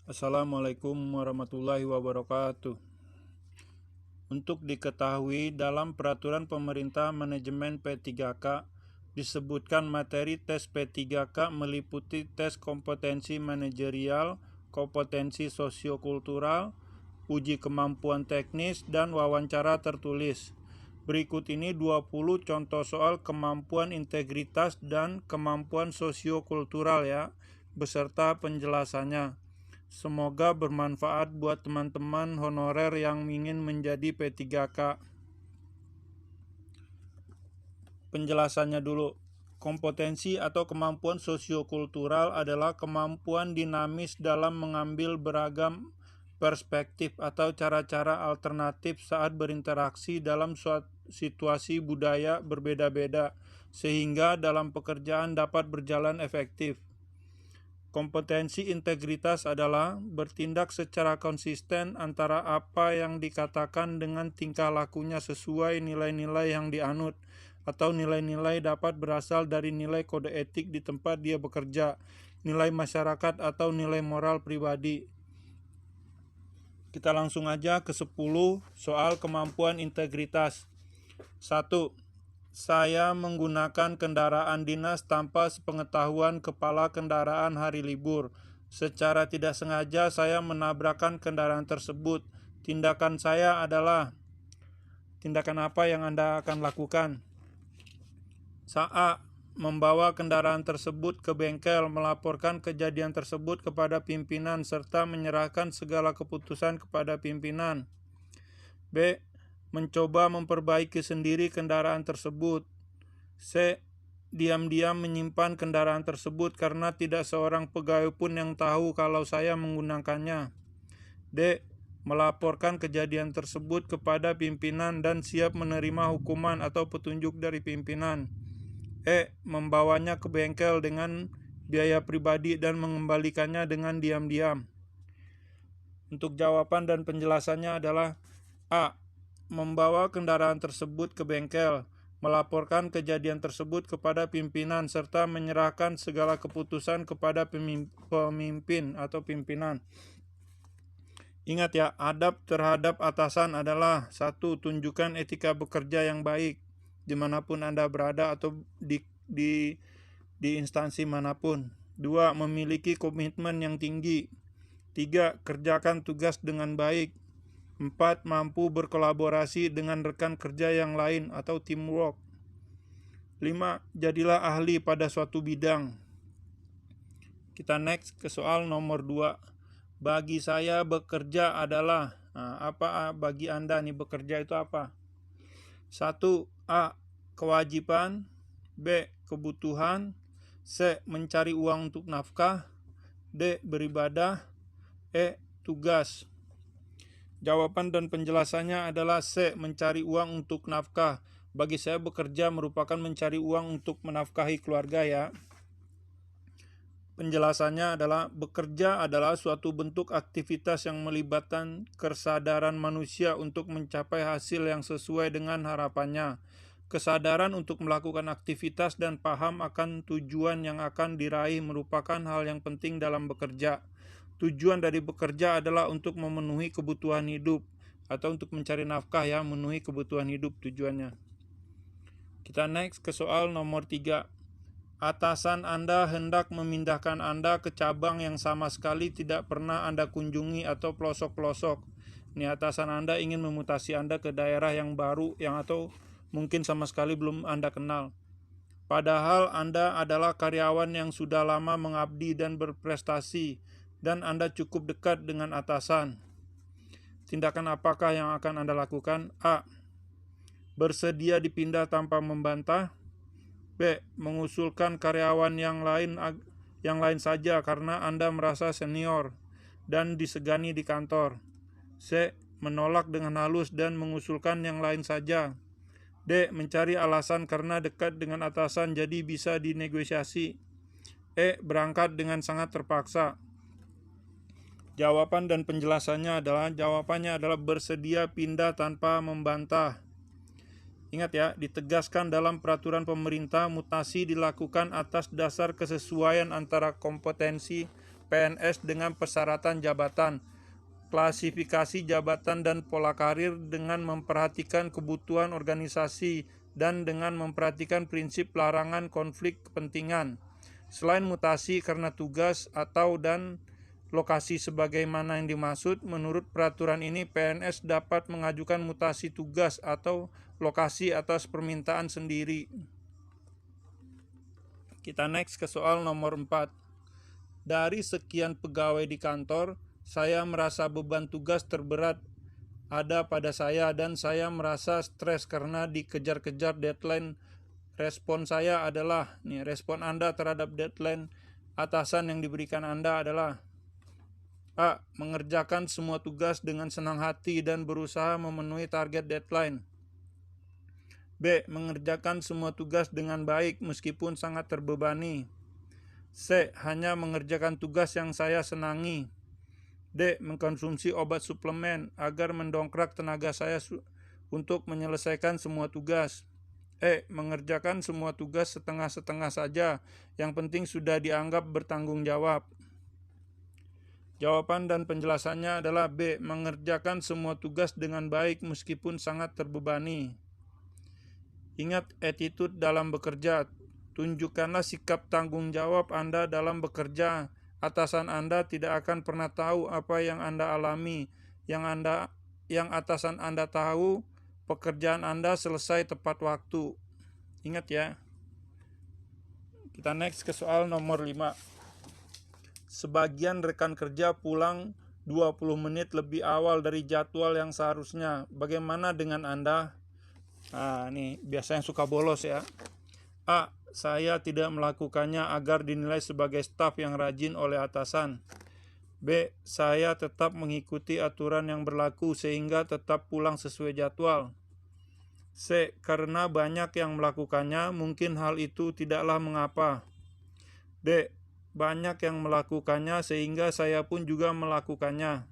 Assalamualaikum warahmatullahi wabarakatuh. Untuk diketahui, dalam peraturan pemerintah manajemen P3K disebutkan materi tes P3K meliputi tes kompetensi manajerial, kompetensi sosiokultural, uji kemampuan teknis, dan wawancara tertulis. Berikut ini 20 contoh soal kemampuan integritas dan kemampuan sosiokultural ya, beserta penjelasannya. Semoga bermanfaat buat teman-teman honorer yang ingin menjadi P3K. Penjelasannya dulu. Kompetensi atau kemampuan sosiokultural adalah kemampuan dinamis dalam mengambil beragam perspektif atau cara-cara alternatif saat berinteraksi dalam suatu situasi budaya berbeda-beda, sehingga dalam pekerjaan dapat berjalan efektif. Kompetensi integritas adalah bertindak secara konsisten antara apa yang dikatakan dengan tingkah lakunya sesuai nilai-nilai yang dianut, atau nilai-nilai dapat berasal dari nilai kode etik di tempat dia bekerja, nilai masyarakat, atau nilai moral pribadi. Kita langsung aja ke 10 soal kemampuan integritas. 1. Saya menggunakan kendaraan dinas tanpa sepengetahuan kepala kendaraan hari libur. Secara tidak sengaja saya menabrakkan kendaraan tersebut. Tindakan saya adalah, tindakan apa yang Anda akan lakukan? A. Membawa kendaraan tersebut ke bengkel, melaporkan kejadian tersebut kepada pimpinan, serta menyerahkan segala keputusan kepada pimpinan. B. Mencoba memperbaiki sendiri kendaraan tersebut. C. Diam-diam menyimpan kendaraan tersebut karena tidak seorang pegawai pun yang tahu kalau saya menggunakannya. D. Melaporkan kejadian tersebut kepada pimpinan dan siap menerima hukuman atau petunjuk dari pimpinan. E. Membawanya ke bengkel dengan biaya pribadi dan mengembalikannya dengan diam-diam. Untuk jawaban dan penjelasannya adalah A. Membawa kendaraan tersebut ke bengkel, melaporkan kejadian tersebut kepada pimpinan, serta menyerahkan segala keputusan kepada pemimpin atau pimpinan. Ingat ya, adab terhadap atasan adalah 1. Tunjukkan etika bekerja yang baik dimanapun Anda berada atau di instansi manapun. 2. Memiliki komitmen yang tinggi. 3. Kerjakan tugas dengan baik. 4. Mampu berkolaborasi dengan rekan kerja yang lain atau teamwork. 5. Jadilah ahli pada suatu bidang. Kita next ke soal nomor 2. Bagi saya bekerja adalah, apa bagi Anda nih bekerja itu apa? 1. A. Kewajiban. B. Kebutuhan. C. Mencari uang untuk nafkah. D. Beribadah. E. Tugas. Jawaban dan penjelasannya adalah C. Mencari uang untuk nafkah. Bagi saya bekerja merupakan mencari uang untuk menafkahi keluarga ya. Penjelasannya adalah bekerja adalah suatu bentuk aktivitas yang melibatkan kesadaran manusia untuk mencapai hasil yang sesuai dengan harapannya. Kesadaran untuk melakukan aktivitas dan paham akan tujuan yang akan diraih merupakan hal yang penting dalam bekerja. Tujuan dari bekerja adalah untuk memenuhi kebutuhan hidup atau untuk mencari nafkah ya, memenuhi kebutuhan hidup tujuannya. Kita next ke soal nomor 3. Atasan Anda hendak memindahkan Anda ke cabang yang sama sekali tidak pernah Anda kunjungi atau pelosok-pelosok. Ini atasan Anda ingin memutasi Anda ke daerah yang baru yang atau mungkin sama sekali belum Anda kenal. Padahal Anda adalah karyawan yang sudah lama mengabdi dan berprestasi, dan Anda cukup dekat dengan atasan. Tindakan apakah yang akan Anda lakukan? A. Bersedia dipindah tanpa membantah. B. Mengusulkan karyawan yang lain saja karena Anda merasa senior dan disegani di kantor. C. Menolak dengan halus dan mengusulkan yang lain saja. D. Mencari alasan karena dekat dengan atasan jadi bisa dinegosiasi. E. Berangkat dengan sangat terpaksa. Jawaban dan penjelasannya jawabannya adalah bersedia pindah tanpa membantah. Ingat ya, ditegaskan dalam peraturan pemerintah mutasi dilakukan atas dasar kesesuaian antara kompetensi PNS dengan persyaratan jabatan, klasifikasi jabatan dan pola karir dengan memperhatikan kebutuhan organisasi dan dengan memperhatikan prinsip larangan konflik kepentingan. Selain mutasi karena tugas atau dan lokasi sebagaimana yang dimaksud, menurut peraturan ini PNS dapat mengajukan mutasi tugas atau lokasi atas permintaan sendiri. Kita next ke soal nomor 4. Dari sekian pegawai di kantor, saya merasa beban tugas terberat ada pada saya dan saya merasa stres karena dikejar-kejar deadline. Respon saya adalah, respon Anda terhadap deadline atasan yang diberikan Anda adalah: A. Mengerjakan semua tugas dengan senang hati dan berusaha memenuhi target deadline. B. Mengerjakan semua tugas dengan baik meskipun sangat terbebani. C. Hanya mengerjakan tugas yang saya senangi. D. Mengkonsumsi obat suplemen agar mendongkrak tenaga saya untuk menyelesaikan semua tugas. E. Mengerjakan semua tugas setengah-setengah saja, yang penting sudah dianggap bertanggung jawab. Jawaban dan penjelasannya adalah B. Mengerjakan semua tugas dengan baik meskipun sangat terbebani. Ingat attitude dalam bekerja. Tunjukkanlah sikap tanggung jawab Anda dalam bekerja. Atasan Anda tidak akan pernah tahu apa yang Anda alami. Yang atasan Anda tahu, pekerjaan Anda selesai tepat waktu. Ingat ya. Kita next ke soal nomor 5. Sebagian rekan kerja pulang 20 menit lebih awal dari jadwal yang seharusnya. Bagaimana dengan Anda? Nah, ini biasanya suka bolos ya. A. Saya tidak melakukannya agar dinilai sebagai staf yang rajin oleh atasan. B. Saya tetap mengikuti aturan yang berlaku sehingga tetap pulang sesuai jadwal. C. Karena banyak yang melakukannya, mungkin hal itu tidaklah mengapa. D. Banyak yang melakukannya sehingga saya pun juga melakukannya.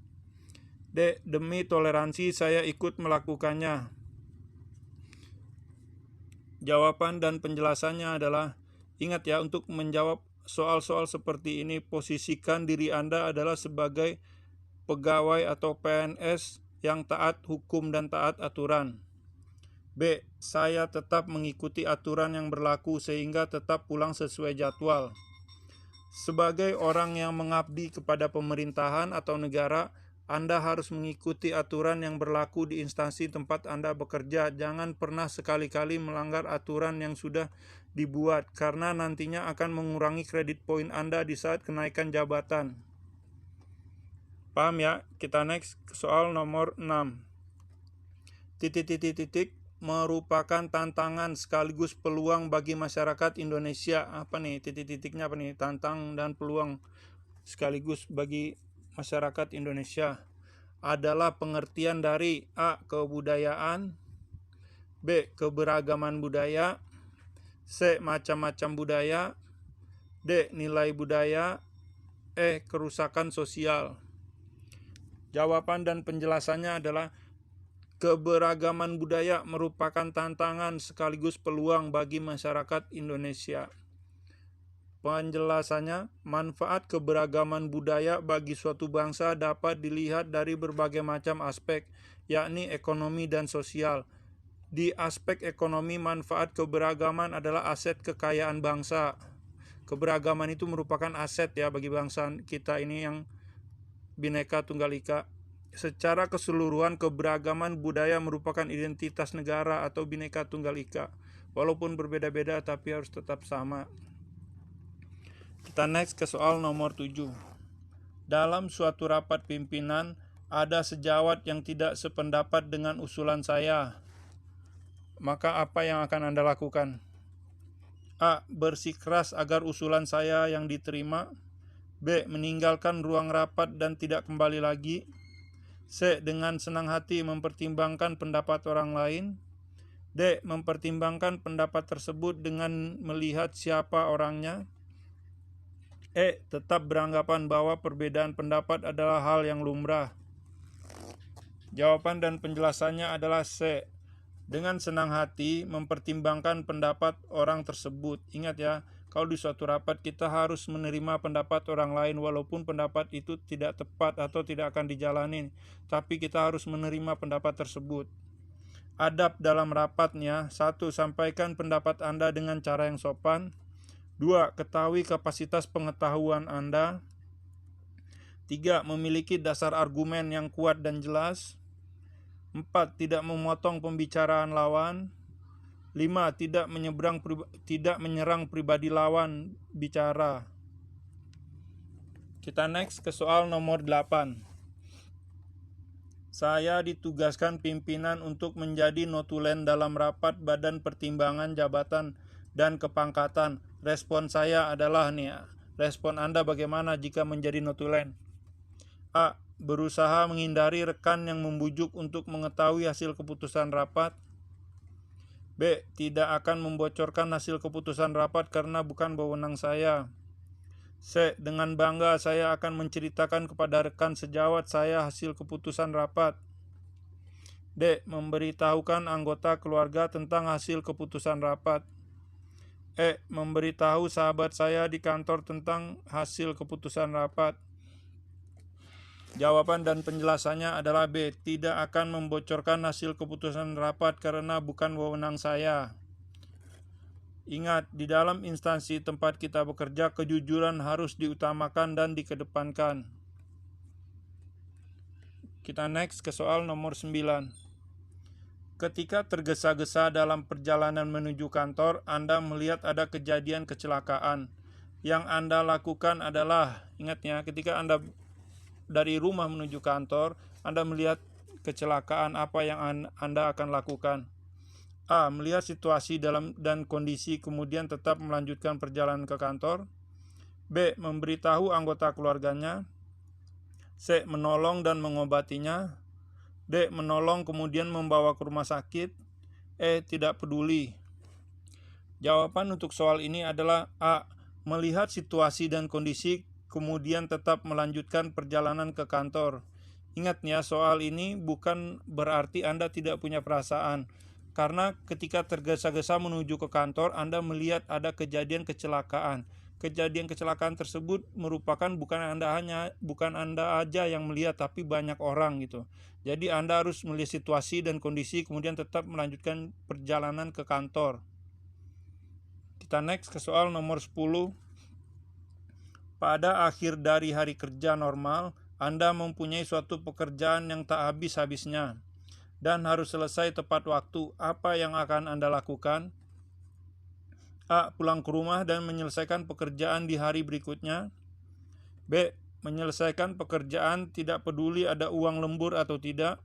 D. Demi toleransi saya ikut melakukannya. Jawaban dan penjelasannya adalah, ingat ya, untuk menjawab soal-soal seperti ini, posisikan diri Anda adalah sebagai pegawai atau PNS yang taat hukum dan taat aturan. B. Saya tetap mengikuti aturan yang berlaku sehingga tetap pulang sesuai jadwal. Sebagai orang yang mengabdi kepada pemerintahan atau negara, Anda harus mengikuti aturan yang berlaku di instansi tempat Anda bekerja. Jangan pernah sekali-kali melanggar aturan yang sudah dibuat, karena nantinya akan mengurangi kredit poin Anda di saat kenaikan jabatan. Paham ya? Kita next ke soal nomor 6. Merupakan tantangan sekaligus peluang bagi masyarakat Indonesia. Apa nih titik-titiknya apa nih? Tantang dan peluang sekaligus bagi masyarakat Indonesia adalah pengertian dari A. Kebudayaan, B. Keberagaman budaya, C. Macam-macam budaya, D. Nilai budaya, E. Kerusakan sosial. Jawaban dan penjelasannya adalah keberagaman budaya merupakan tantangan sekaligus peluang bagi masyarakat Indonesia. Penjelasannya, manfaat keberagaman budaya bagi suatu bangsa dapat dilihat dari berbagai macam aspek, yakni ekonomi dan sosial. Di aspek ekonomi, manfaat keberagaman adalah aset kekayaan bangsa. Keberagaman itu merupakan aset ya bagi bangsa kita ini yang Bhinneka Tunggal Ika. Secara keseluruhan, keberagaman budaya merupakan identitas negara atau Bhinneka Tunggal Ika. Walaupun berbeda-beda tapi harus tetap sama. Kita next ke soal nomor 7. Dalam suatu rapat pimpinan, ada sejawat yang tidak sependapat dengan usulan saya. Maka apa yang akan Anda lakukan? A. Bersikeras agar usulan saya yang diterima. B. Meninggalkan ruang rapat dan tidak kembali lagi. C. Dengan senang hati mempertimbangkan pendapat orang lain. D. Mempertimbangkan pendapat tersebut dengan melihat siapa orangnya. E. Tetap beranggapan bahwa perbedaan pendapat adalah hal yang lumrah. Jawaban dan penjelasannya adalah C. Dengan senang hati mempertimbangkan pendapat orang tersebut. Ingat ya, Kalau di suatu rapat kita harus menerima pendapat orang lain walaupun pendapat itu tidak tepat atau tidak akan dijalanin, tapi kita harus menerima pendapat tersebut. Adab dalam rapatnya: 1. Sampaikan pendapat Anda dengan cara yang sopan. 2. Ketahui kapasitas pengetahuan Anda. 3. Memiliki dasar argumen yang kuat dan jelas. 4. Tidak memotong pembicaraan lawan. 5. Tidak menyerang pribadi lawan bicara. Kita next ke soal nomor 8. Saya ditugaskan pimpinan untuk menjadi notulen dalam rapat Badan Pertimbangan Jabatan dan Kepangkatan. Respon saya adalah respon Anda bagaimana jika menjadi notulen? A. Berusaha menghindari rekan yang membujuk untuk mengetahui hasil keputusan rapat. B. Tidak akan membocorkan hasil keputusan rapat karena bukan wewenang saya. C. Dengan bangga saya akan menceritakan kepada rekan sejawat saya hasil keputusan rapat. D. Memberitahukan anggota keluarga tentang hasil keputusan rapat. E. Memberitahu sahabat saya di kantor tentang hasil keputusan rapat. Jawaban dan penjelasannya adalah B. Tidak akan membocorkan hasil keputusan rapat karena bukan wewenang saya. Ingat, di dalam instansi tempat kita bekerja, kejujuran harus diutamakan dan dikedepankan. Kita next ke soal nomor 9. Ketika tergesa-gesa dalam perjalanan menuju kantor, Anda melihat ada kejadian kecelakaan. Yang Anda lakukan adalah, ingat ya, ketika Anda dari rumah menuju kantor, Anda melihat kecelakaan, apa yang Anda akan lakukan? A. Melihat situasi dan kondisi kemudian tetap melanjutkan perjalanan ke kantor. B. Memberitahu anggota keluarganya. C. Menolong dan mengobatinya. D. Menolong kemudian membawa ke rumah sakit. E. Tidak peduli. Jawaban untuk soal ini adalah A. Melihat situasi dan kondisi kemudian tetap melanjutkan perjalanan ke kantor. Ingat ya, soal ini bukan berarti Anda tidak punya perasaan. Karena ketika tergesa-gesa menuju ke kantor, Anda melihat ada kejadian kecelakaan. Kejadian kecelakaan tersebut merupakan bukan Anda aja yang melihat, tapi banyak orang gitu. Jadi Anda harus melihat situasi dan kondisi kemudian tetap melanjutkan perjalanan ke kantor. Kita next ke soal nomor 10. Pada akhir dari hari kerja normal, Anda mempunyai suatu pekerjaan yang tak habis-habisnya dan harus selesai tepat waktu. Apa yang akan Anda lakukan? A. Pulang ke rumah dan menyelesaikan pekerjaan di hari berikutnya. B. Menyelesaikan pekerjaan tidak peduli ada uang lembur atau tidak.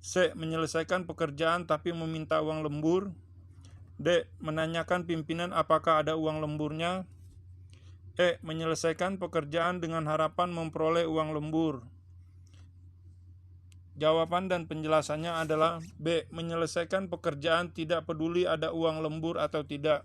C. Menyelesaikan pekerjaan tapi meminta uang lembur. D. Menanyakan pimpinan apakah ada uang lemburnya. E. Menyelesaikan pekerjaan dengan harapan memperoleh uang lembur. Jawaban dan penjelasannya adalah B. Menyelesaikan pekerjaan tidak peduli ada uang lembur atau tidak.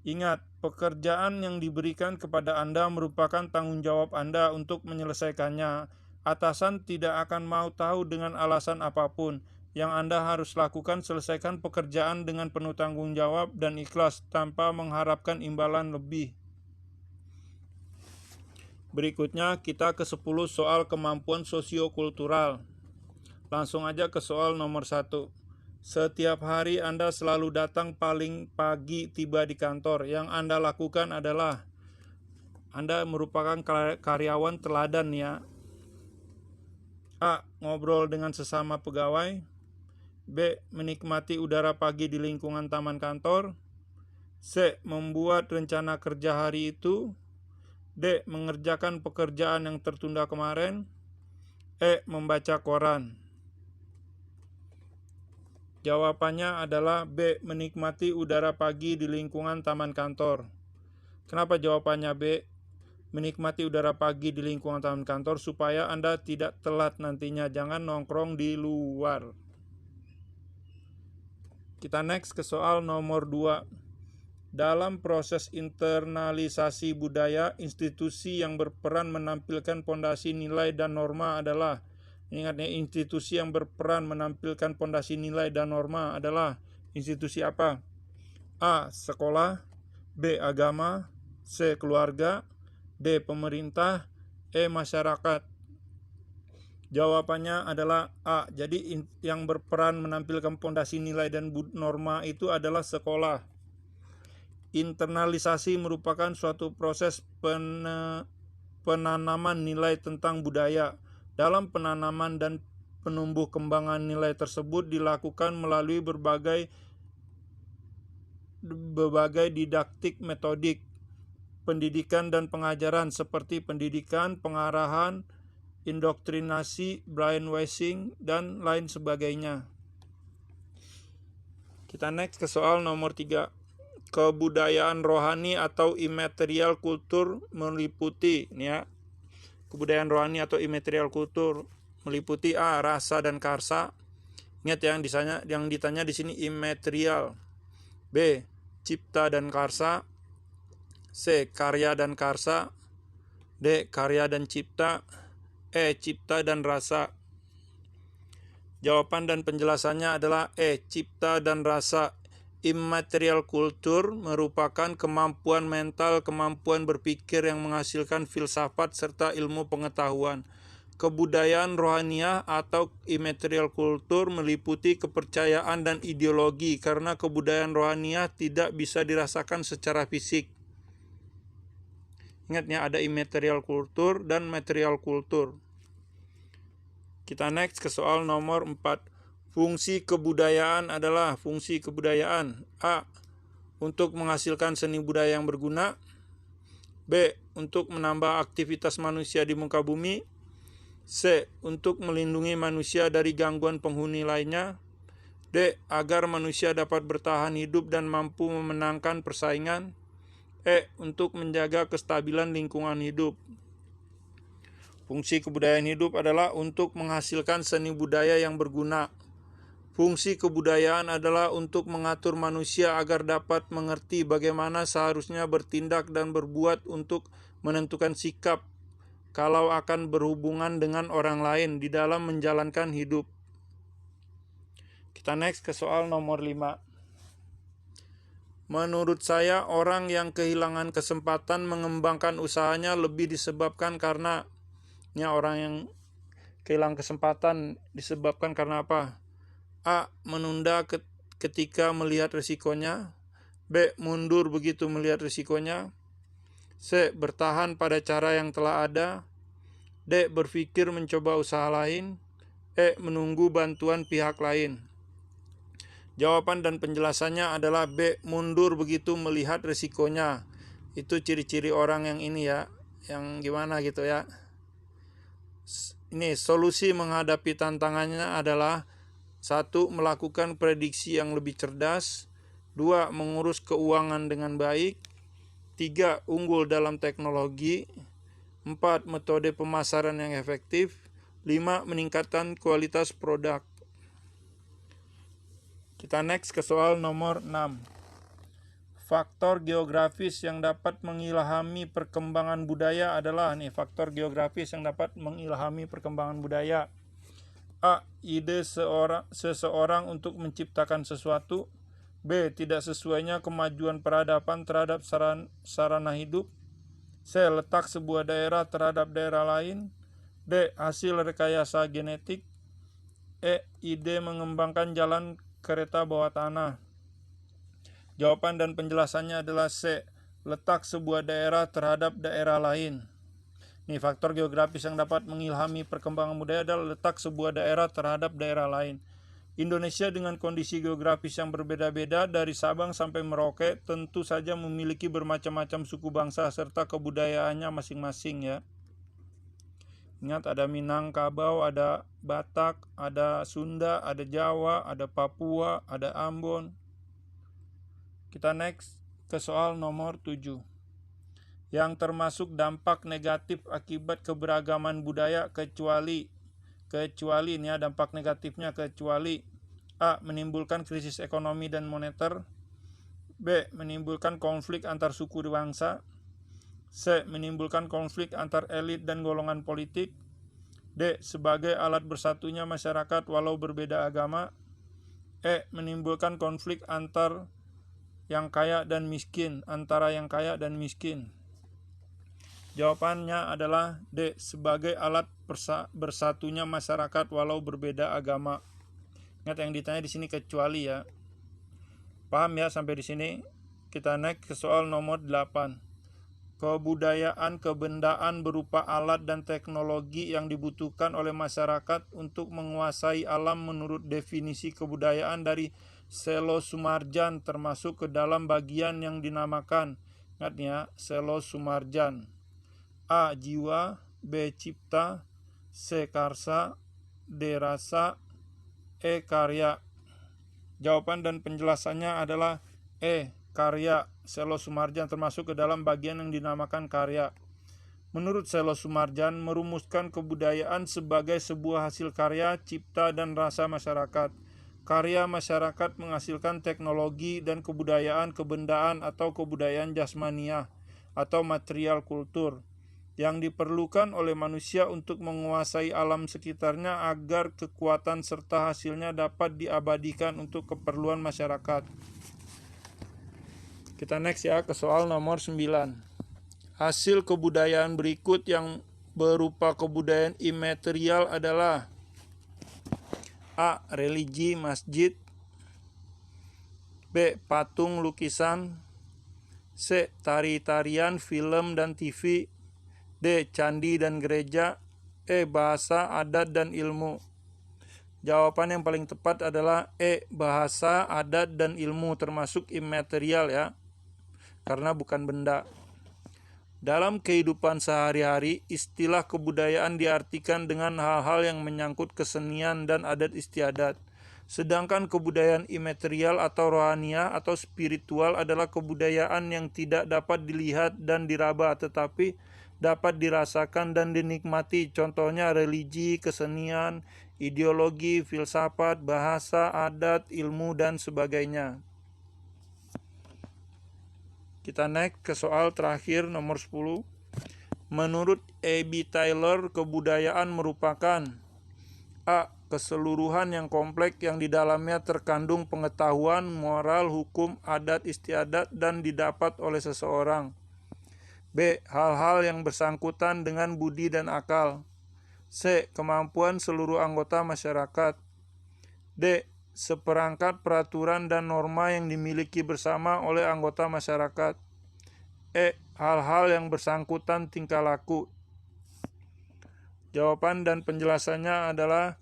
Ingat, pekerjaan yang diberikan kepada Anda merupakan tanggung jawab Anda untuk menyelesaikannya. Atasan tidak akan mau tahu dengan alasan apapun. Yang Anda harus lakukan, selesaikan pekerjaan dengan penuh tanggung jawab dan ikhlas tanpa mengharapkan imbalan lebih. Berikutnya kita ke 10 soal kemampuan sosiokultural. Langsung aja ke soal nomor 1. Setiap hari Anda selalu datang paling pagi tiba di kantor. Yang Anda lakukan adalah Anda merupakan karyawan teladan ya. A. Ngobrol dengan sesama pegawai. B. Menikmati udara pagi di lingkungan taman kantor. C. Membuat rencana kerja hari itu. D. Mengerjakan pekerjaan yang tertunda kemarin. E. Membaca koran. Jawabannya adalah B. Menikmati udara pagi di lingkungan taman kantor. Kenapa jawabannya B? Menikmati udara pagi di lingkungan taman kantor supaya Anda tidak telat nantinya. Jangan nongkrong di luar. Kita next ke soal nomor 2. Dalam proses internalisasi budaya, institusi yang berperan menampilkan pondasi nilai dan norma adalah, ingat ya, institusi yang berperan menampilkan pondasi nilai dan norma adalah institusi apa? A. Sekolah. B. Agama, C. Keluarga, D. Pemerintah, E. Masyarakat. Jawabannya adalah A. Jadi yang berperan menampilkan fondasi nilai dan norma itu adalah sekolah. Internalisasi merupakan suatu proses penanaman nilai tentang budaya. Dalam penanaman dan penumbuh kembangan nilai tersebut dilakukan melalui berbagai didaktik metodik pendidikan dan pengajaran seperti pendidikan, pengarahan, indoktrinasi, brainwashing, dan lain sebagainya. Kita next ke soal nomor 3. Kebudayaan rohani atau immaterial kultur meliputi kebudayaan rohani atau immaterial kultur meliputi A. Rasa dan karsa. Ingat yang ditanya di sini immaterial. B. Cipta dan karsa. C. Karya dan karsa. D. Karya dan cipta. E. Cipta dan rasa. Jawaban dan penjelasannya adalah E. Cipta dan rasa. Immaterial kultur merupakan kemampuan mental, kemampuan berpikir yang menghasilkan filsafat serta ilmu pengetahuan. Kebudayaan rohaniah atau immaterial kultur meliputi kepercayaan dan ideologi karena kebudayaan rohaniah tidak bisa dirasakan secara fisik. Ingatnya ada immaterial kultur dan material kultur. Kita next ke soal nomor 4. Fungsi kebudayaan adalah fungsi kebudayaan. A. Untuk menghasilkan seni budaya yang berguna. B. Untuk menambah aktivitas manusia di muka bumi. C. Untuk melindungi manusia dari gangguan penghuni lainnya. D. Agar manusia dapat bertahan hidup dan mampu memenangkan persaingan. E. Untuk menjaga kestabilan lingkungan hidup. Fungsi kebudayaan hidup adalah untuk menghasilkan seni budaya yang berguna. Fungsi kebudayaan adalah untuk mengatur manusia agar dapat mengerti bagaimana seharusnya bertindak dan berbuat untuk menentukan sikap kalau akan berhubungan dengan orang lain di dalam menjalankan hidup. Kita next ke soal nomor 5. Menurut saya, orang yang kehilangan kesempatan mengembangkan usahanya lebih disebabkan karena orang yang kehilangan kesempatan disebabkan karena apa? A. Menunda ketika melihat risikonya. B. Mundur begitu melihat risikonya. C. Bertahan pada cara yang telah ada. D. Berpikir mencoba usaha lain. E. Menunggu bantuan pihak lain. Jawaban dan penjelasannya adalah B. Mundur begitu melihat risikonya. Itu ciri-ciri orang yang ini yang gimana gitu ya. Ini solusi menghadapi tantangannya adalah 1. Melakukan prediksi yang lebih cerdas. 2. Mengurus keuangan dengan baik. 3. Unggul dalam teknologi. 4. Metode pemasaran yang efektif. 5. Meningkatkan kualitas produk. Kita next ke soal nomor 6. Faktor geografis yang dapat mengilhami perkembangan budaya adalah faktor geografis yang dapat mengilhami perkembangan budaya. A. Ide seseorang untuk menciptakan sesuatu. B. Tidak sesuainya kemajuan peradaban terhadap sarana hidup. C. Letak sebuah daerah terhadap daerah lain. D. Hasil rekayasa genetik. E. Ide mengembangkan jalan kereta bawah tanah. Jawaban dan penjelasannya adalah C. Letak sebuah daerah terhadap daerah lain. Faktor geografis yang dapat mengilhami perkembangan budaya adalah letak sebuah daerah terhadap daerah lain. Indonesia dengan kondisi geografis yang berbeda-beda dari Sabang sampai Merauke tentu saja memiliki bermacam-macam suku bangsa serta kebudayaannya masing-masing ya. Ingat ada Minangkabau, ada Batak, ada Sunda, ada Jawa, ada Papua, ada Ambon. Kita next ke soal nomor 7. Yang termasuk dampak negatif akibat keberagaman budaya kecuali dampak negatifnya kecuali A. Menimbulkan krisis ekonomi dan moneter. B. Menimbulkan konflik antar suku bangsa. C. Menimbulkan konflik antar elit dan golongan politik. D. Sebagai alat bersatunya masyarakat walau berbeda agama. E. Menimbulkan konflik antar yang kaya dan miskin, antara yang kaya dan miskin? Jawabannya adalah D. Sebagai alat bersatunya masyarakat walau berbeda agama. Ingat yang ditanya di sini kecuali ya. Paham ya sampai di sini? Kita naik ke soal nomor 8. Kebudayaan kebendaan berupa alat dan teknologi yang dibutuhkan oleh masyarakat untuk menguasai alam menurut definisi kebudayaan dari Selo Sumarjan, termasuk ke dalam bagian yang dinamakan, ingat ya, Selo Sumarjan. A. Jiwa, B. Cipta, C. Karsa, D. Rasa, E. Karya. Jawaban dan penjelasannya adalah E. Karya. Selo Sumarjan termasuk ke dalam bagian yang dinamakan karya. Menurut Selo Sumarjan, merumuskan kebudayaan sebagai sebuah hasil karya, cipta, dan rasa masyarakat. Karya masyarakat menghasilkan teknologi dan kebudayaan kebendaan atau kebudayaan jasmaniah atau material kultur yang diperlukan oleh manusia untuk menguasai alam sekitarnya agar kekuatan serta hasilnya dapat diabadikan untuk keperluan masyarakat. Kita next ya ke soal nomor 9. Hasil kebudayaan berikut yang berupa kebudayaan imaterial adalah A. Religi masjid, B. Patung lukisan, C. Tari-tarian, film dan TV, D. Candi dan gereja, E. Bahasa, adat dan ilmu. Jawaban yang paling tepat adalah E. Bahasa, adat dan ilmu, termasuk imaterial ya, karena bukan benda. Dalam kehidupan sehari-hari, istilah kebudayaan diartikan dengan hal-hal yang menyangkut kesenian dan adat istiadat. Sedangkan kebudayaan imaterial atau rohaniah atau spiritual adalah kebudayaan yang tidak dapat dilihat dan diraba, tetapi dapat dirasakan dan dinikmati. Contohnya religi, kesenian, ideologi, filsafat, bahasa, adat, ilmu, dan sebagainya. Kita naik ke soal terakhir nomor 10. Menurut A.B. Taylor, kebudayaan merupakan A. Keseluruhan yang kompleks yang di dalamnya terkandung pengetahuan, moral, hukum, adat istiadat dan didapat oleh seseorang. B. Hal-hal yang bersangkutan dengan budi dan akal. C. Kemampuan seluruh anggota masyarakat. D. Seperangkat peraturan dan norma yang dimiliki bersama oleh anggota masyarakat. E. Hal-hal yang bersangkutan tingkah laku. Jawaban dan penjelasannya adalah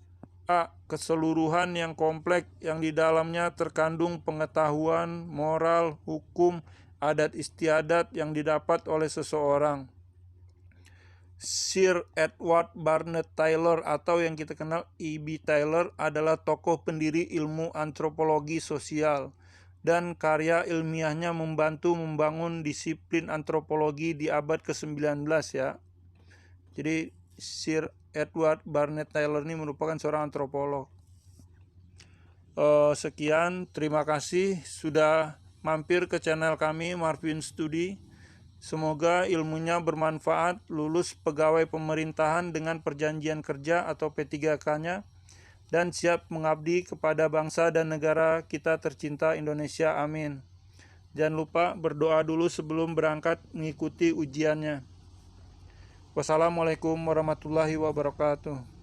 A. Keseluruhan yang kompleks yang di dalamnya terkandung pengetahuan, moral, hukum, adat istiadat yang didapat oleh seseorang. Sir Edward Barnett Taylor atau yang kita kenal E.B. Taylor adalah tokoh pendiri ilmu antropologi sosial dan karya ilmiahnya membantu membangun disiplin antropologi di abad ke-19 ya. Jadi Sir Edward Barnett Taylor ini merupakan seorang antropolog. Sekian, terima kasih sudah mampir ke channel kami Marvin Studi. Semoga ilmunya bermanfaat, lulus pegawai pemerintahan dengan perjanjian kerja atau P3K-nya, dan siap mengabdi kepada bangsa dan negara kita tercinta Indonesia. Amin. Jangan lupa berdoa dulu sebelum berangkat mengikuti ujiannya. Wassalamualaikum warahmatullahi wabarakatuh.